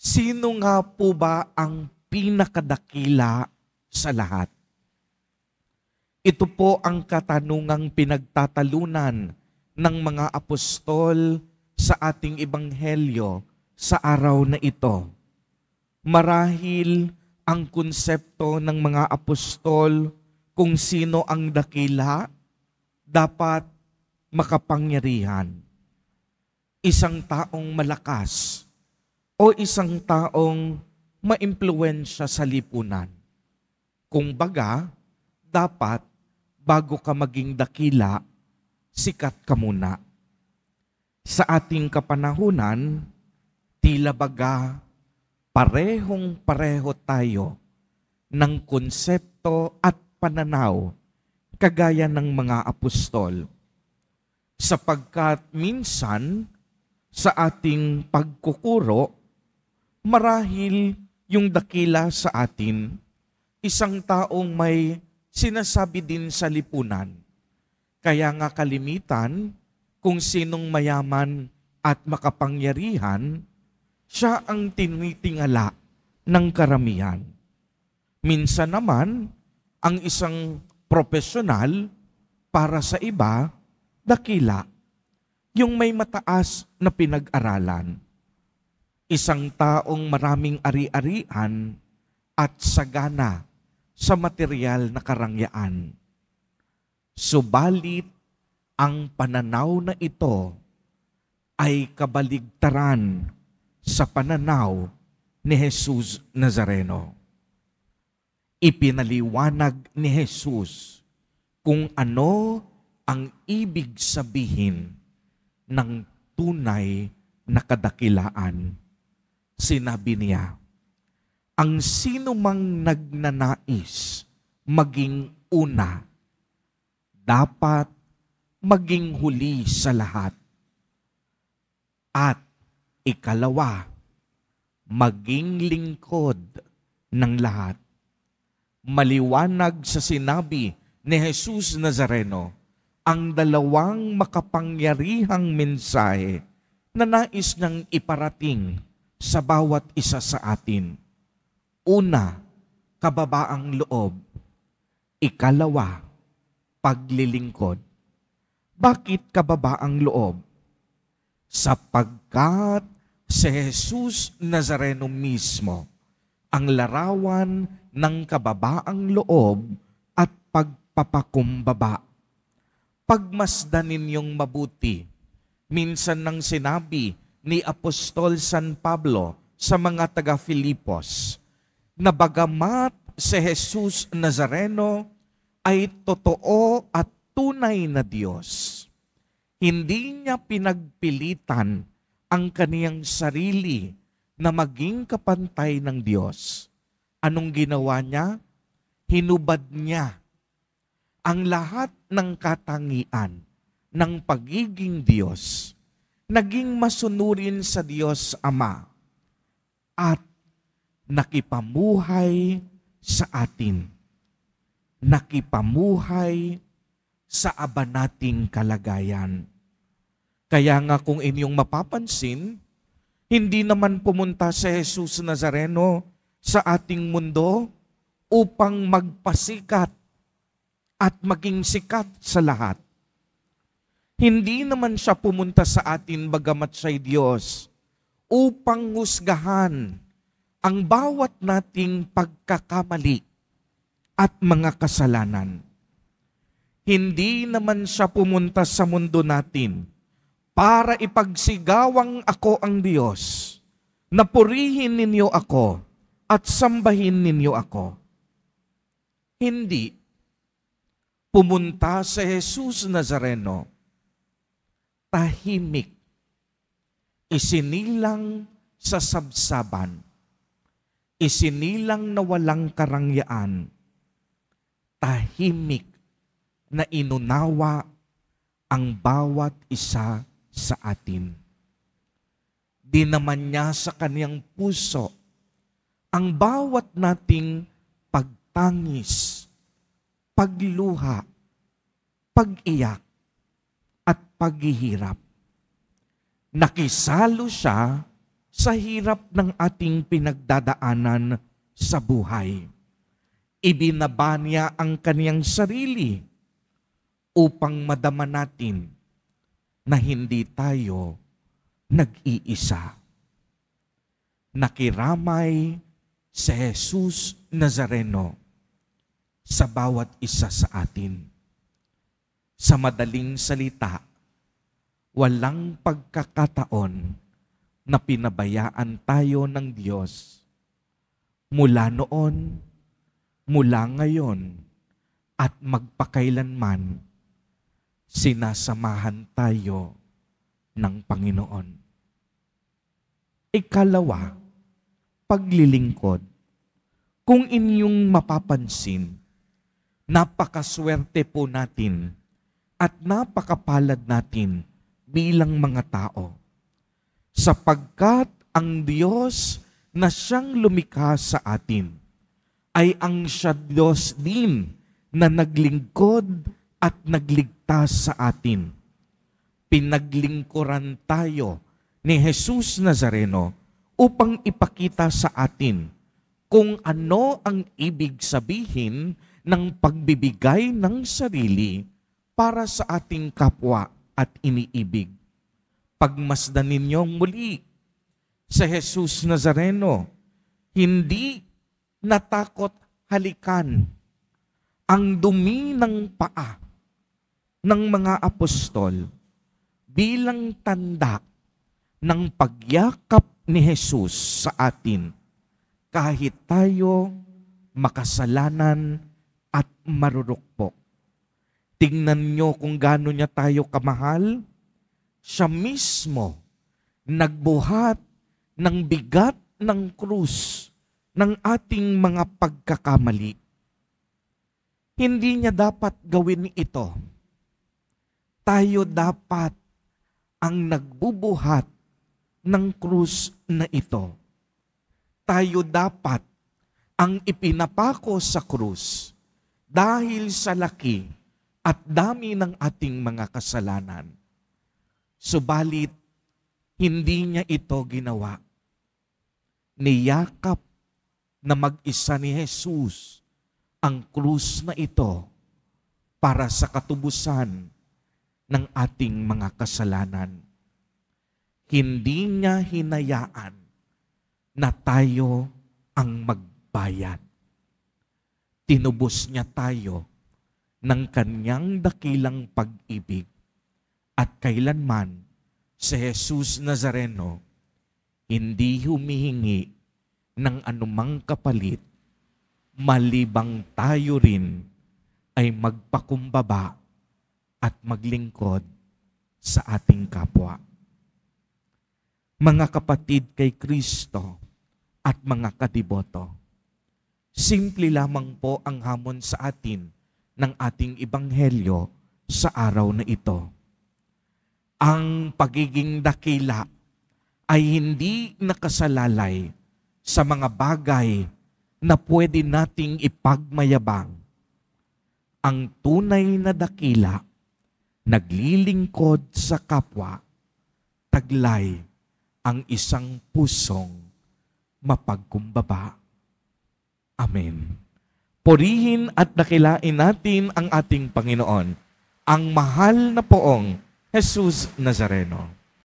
Sino nga po ba ang pinakadakila sa lahat? Ito po ang katanungang pinagtatalunan ng mga apostol sa ating ebanghelyo sa araw na ito. Marahil ang konsepto ng mga apostol kung sino ang dakila, dapat makapangyarihan. Isang taong malakas o isang taong maimpluwensya sa lipunan. Kung baga, dapat bago ka maging dakila, sikat ka muna. Sa ating kapanahunan, tila baga parehong-pareho tayo ng konsepto at pananaw kagaya ng mga apostol. Sapagkat minsan sa ating pagkukuro, marahil yung dakila sa atin, isang taong may sinasabi din sa lipunan. Kaya nga kalimitan, kung sinong mayaman at makapangyarihan, siya ang tinitingala ng karamihan. Minsan naman, ang isang profesional para sa iba, dakila. Yung may mataas na pinag-aralan. Isang taong maraming ari-arian at sagana sa material na karangyaan. Subalit, ang pananaw na ito ay kabaligtaran sa pananaw ni Jesus Nazareno. Ipinaliwanag ni Jesus kung ano ang ibig sabihin ng tunay na kadakilaan. Sinabi niya, ang sino mang nagnanais maging una, dapat maging huli sa lahat. At ikalawa, maging lingkod ng lahat. Maliwanag sa sinabi ni Jesus Nazareno ang dalawang makapangyarihang mensahe na nais niyang iparating sa bawat isa sa atin. Una, kababaang loob. Ikalawa, paglilingkod. Bakit kababaang loob? Sapagkat si Jesus Nazareno mismo ang larawan ng kababaang loob at pagpapakumbaba. Pagmasdan ninyong mabuti. Minsan nang sinabi ni Apostol San Pablo sa mga taga-Filipos na bagamat si Jesus Nazareno ay totoo at tunay na Diyos, hindi niya pinagpilitan ang kaniyang sarili na maging kapantay ng Diyos. Anong ginawa niya? Hinubad niya ang lahat ng katangian ng pagiging Diyos, naging masunurin sa Diyos Ama, at nakipamuhay sa atin. Nakipamuhay sa aba nating kalagayan. Kaya nga kung inyong mapapansin, hindi naman pumunta si Jesus Nazareno sa ating mundo upang magpasikat at maging sikat sa lahat. Hindi naman siya pumunta sa atin bagamat siya'y Diyos upang husgahan ang bawat nating pagkakamali at mga kasalanan. Hindi naman siya pumunta sa mundo natin para ipagsigawang ako ang Diyos, na purihin ninyo ako at sambahin ninyo ako. Hindi. Pumunta sa Jesus Nazareno, tahimik, isinilang sa sabsaban, isinilang na walang karangyaan, tahimik na inunawa ang bawat isa sa atin. Dinaman niya sa kaniyang puso ang bawat nating pagtangis, pagluha, pag-iyak, at paghihirap. Nakisalo siya sa hirap ng ating pinagdadaanan sa buhay. Ibinaba niya ang kaniyang sarili upang madama natin na hindi tayo nag-iisa. Nakiramay si Jesus Nazareno sa bawat isa sa atin. Sa madaling salita, walang pagkakataon na pinabayaan tayo ng Diyos. Mula noon, mula ngayon, at magpakailanman, sinasamahan tayo ng Panginoon. Ikalawa, paglilingkod. Kung inyong mapapansin, napakaswerte po natin at napakapalad natin bilang mga tao. Sapagkat ang Diyos na siyang lumikha sa atin ay ang siya Diyos din na naglingkod at nagligtas sa atin. Pinaglingkuran tayo ni Jesus Nazareno upang ipakita sa atin kung ano ang ibig sabihin ng pagbibigay ng sarili para sa ating kapwa at iniibig. Pagmasdan ninyong muli sa Jesus Nazareno, hindi natakot halikan ang dumi ng paa ng mga apostol bilang tanda ng pagyakap ni Jesus sa atin kahit tayo makasalanan at marurukpok. Tingnan nyo kung gaano niya tayo kamahal. Siya mismo nagbuhat ng bigat ng krus ng ating mga pagkakamali. Hindi niya dapat gawin ito. Tayo dapat ang nagbubuhat ng krus na ito. Tayo dapat ang ipinapako sa krus dahil sa laki at dami ng ating mga kasalanan. Subalit, hindi niya ito ginawa. Niyakap na mag-isa ni Jesus ang krus na ito para sa katubusan ng ating mga kasalanan. Hindi niya hinayaan na tayo ang magbayad. Tinubos niya tayo ng kanyang dakilang pag-ibig at kailanman si Jesus Nazareno hindi humihingi ng anumang kapalit malibang tayo rin ay magpakumbaba at maglingkod sa ating kapwa. Mga kapatid kay Kristo at mga kadiboto, simple lamang po ang hamon sa atin ng ating ebanghelyo sa araw na ito. Ang pagiging dakila ay hindi nakasalalay sa mga bagay na pwede nating ipagmayabang. Ang tunay na dakila, naglilingkod sa kapwa, taglay ang isang pusong mapagkumbaba. Amen. Purihin at dakilain natin ang ating Panginoon, ang mahal na poong Jesus Nazareno.